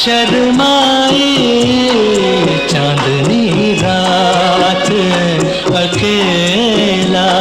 शर्माए चांदनी रात अकेलाई।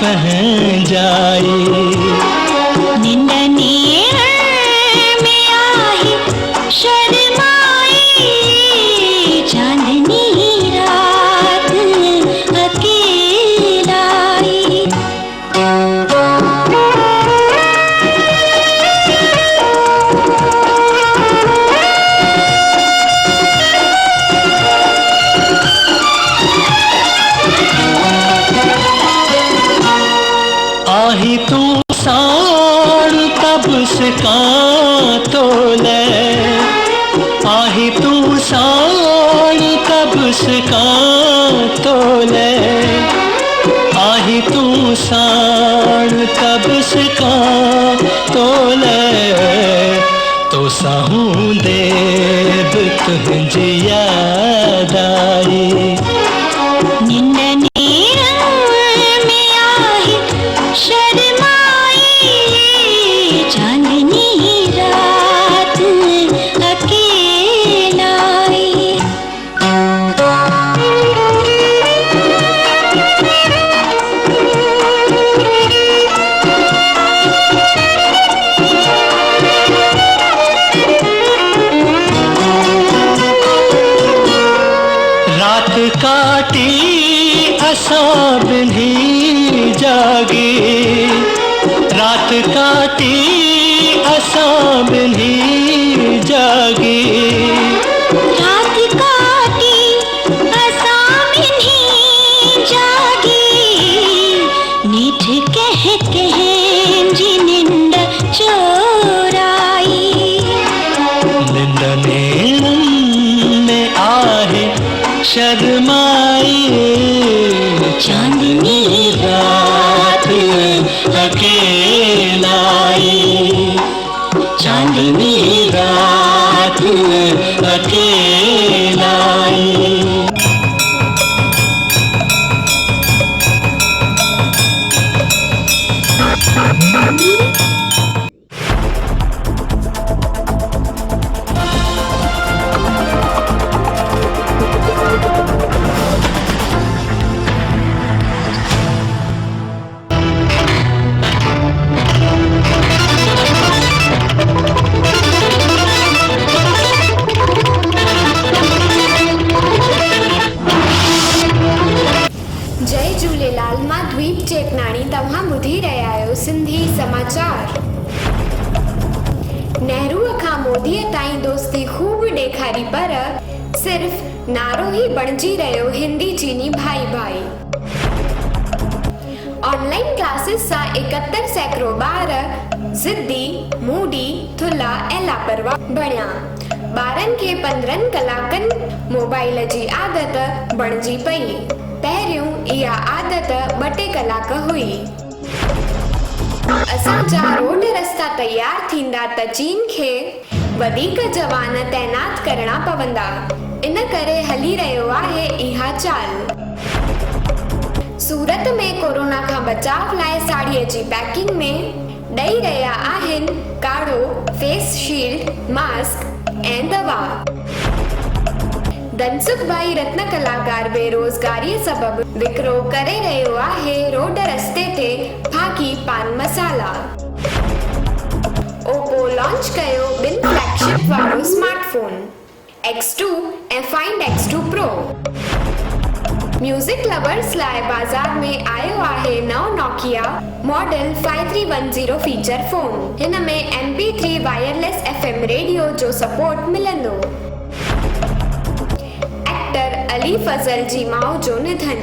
पहन जाई निंदनी में आई शर्माई चांदनी रात अकेलाई। आही तू साण तब से तो ले, आही तू साण तब से तो ले, आही तू साण तब से तो ले, तो सहूं देव तुझे याद आई। रात काटी असां बिन्ही जागे, रात काटी असां बिन्ही जागे, रात काटी असां बिन्ही जागे, नीठ कह जी निंद चोराई। निंद नेणन में आहे शर्माई चांदनी रात अकेलाई, चांदनी रात अकेलाई। जय झूलेलाल, मां द्वीप चेतनाणी, तव्हां ॿुधी रहिया आहियो सिंधी समाचार। नेहरू खां मोदीअ ताईं दोस्ती खूब ॾेखारी, पर सिर्फ़ नारो ई बणिजी रहियो हिंदी चीनी भाई भाई। ऑनलाइन क्लासेस सां 71 सैकड़ो ॿार ज़िद्दी, मूडी, थुल्हा ऐं लापरवाह बणिया। ॿारनि खे 15 कलाकनि मोबाइल जी आदत बणिजी पई। पहिरियों इहा आदत 2-2 कलाक हुई। असांजा रोड रस्ता तैयार थींदा त चीन खे वधीक जवान तैनात करणा पवंदा। इन करे हली रहियो आहे इहा चाल। सूरत में कोरोना खां बचाव लाइ साड़ीअ जी पैकिंग में ॾेई रहिया आहिनि काढ़ो, फेस शील्ड, मास्क ऐं दवा। धनसुख भाई रत्न कलाकार बेरोज़गारी सबबि विकिरो करे रहियो आहे रोड रस्ते ते फाकी पान मसाला। ओप्पो लॉन्च कयो 2 फ्लैगशिप वारो स्मार्टफोन X2 ऐं find X2 Pro। Music lovers लाइ बाज़ार में आयो आहे नओं नोकिया मॉडल 5310 फीचर फोन। हिन में MP3 वायरलेस FM रेडियो जो सपोर्ट मिलंदो। एक्टर अली फजल जी माउ जो निधन।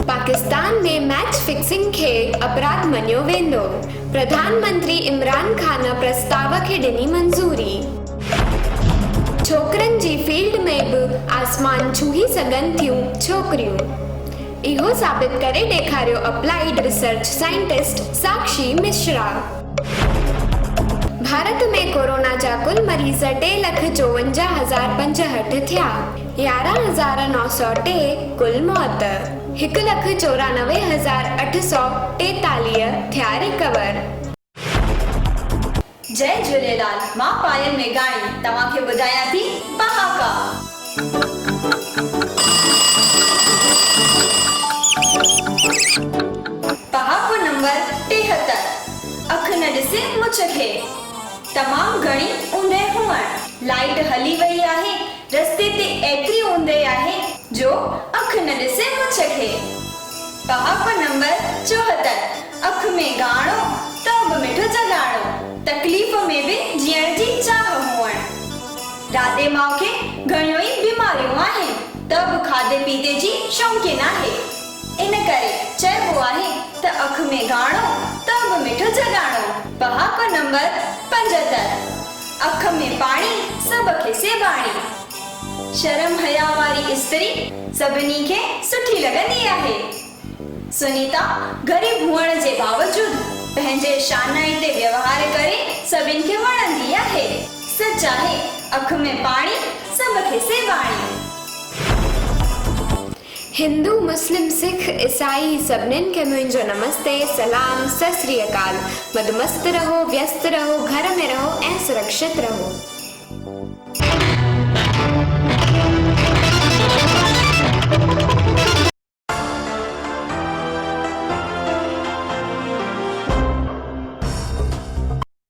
पाकिस्तान में मैच फिक्सिंग खे अपराध मञियो वेंदो। प्रधानमंत्री इमरान खान प्रस्ताव खे ॾिनी मंज़ूरी। छोकरनि जी फील्ड में बि आसमान छुही सघनि थियूं छोकिरियूं। इहो साबित करे ॾेखारियो अप्लाइड रिसर्च साइंटिस्ट साक्षी मिश्रा। भारत में कोरोना जा कुल मरीज़ 2,54,065 थिया। 11,903 कुल मौत। 1,94,843 थिया रिकवर। जय झूलेलाल। मां पायल मेघाणी तव्हांखे ॿुधायां थी पहाका। पहाको नंबर 73। अख न ॾिसे मुछ खे तमामु घणी ऊंदहि हुअण। लाइट हली वई आहे, रस्ते ते एतिरी ऊंदहि आहे जो अख न ॾिसे मुछ खे। पहाको नंबर 74। अख में गाणो त बि मिठो जगाणो। तकलीफ़ में भी जीअण जी चाह हुअण। दादे माउ खे घणियूं ई बीमारियूं आहिनि त बि खाधे पीते जी शौक़ीन आहे। इन करे चइबो आहे त अख में गाणो त बि मिठो जगाणो। पहाको नंबर 75। अख में पाणी सब खे सेबाणी। शर्म हया वारी स्त्री सभिनी खे सुठी लॻंदी आहे। सुनीता ग़रीब हुअण जे बावजूद पंहिंजे शानाई ते व्यवहार करे सभिनि खे वणंदी आहे। सच आहे अख में पाणी सब खे सेबाणी। हिंदू मुस्लिम सिख ईसाई सभिनीनि खे मुंहिंजो नमस्ते सलाम सत श्री अकाल। मदमस्त रहो, व्यस्त रहो, घर में रहो ऐं सुरक्षित रहो।